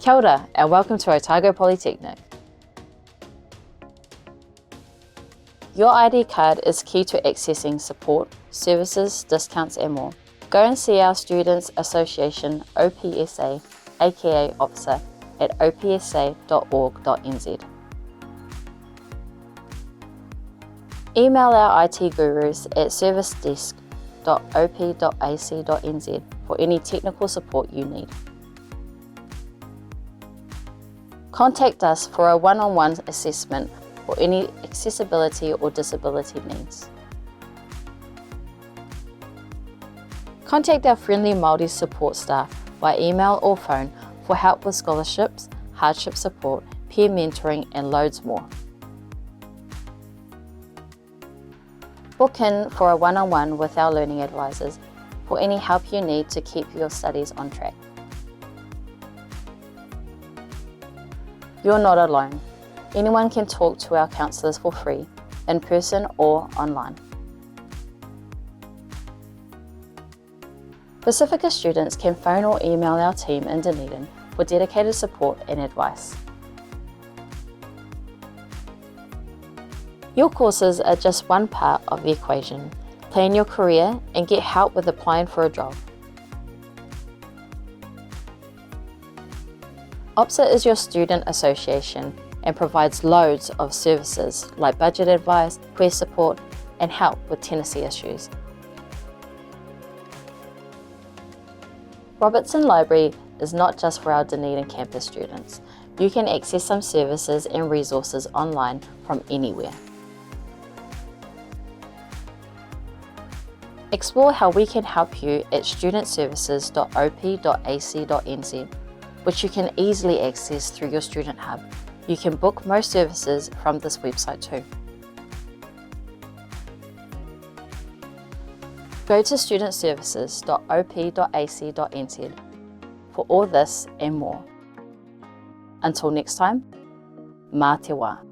Kia ora and welcome to Otago Polytechnic. Your ID card is key to accessing support, services, discounts and more. Go and see our Students Association OPSA, aka OPSA, at opsa.org.nz. Email our IT gurus at servicedesk.op.ac.nz for any technical support you need. Contact us for a one-on-one assessment for any accessibility or disability needs. Contact our friendly Māori support staff by email or phone for help with scholarships, hardship support, peer mentoring and loads more. Book in for a one-on-one with our learning advisors for any help you need to keep your studies on track. You're not alone. Anyone can talk to our counsellors for free, in person or online. Pacifica students can phone or email our team in Dunedin for dedicated support and advice. Your courses are just one part of the equation. Plan your career and get help with applying for a job. OPSA is your student association and provides loads of services like budget advice, career support and help with Tennessee issues. Robertson Library is not just for our Dunedin campus students. You can access some services and resources online from anywhere. Explore how we can help you at studentservices.op.ac.nz, which you can easily access through your Student Hub. You can book most services from this website too. Go to studentservices.op.ac.nz for all this and more. Until next time, mā te wā.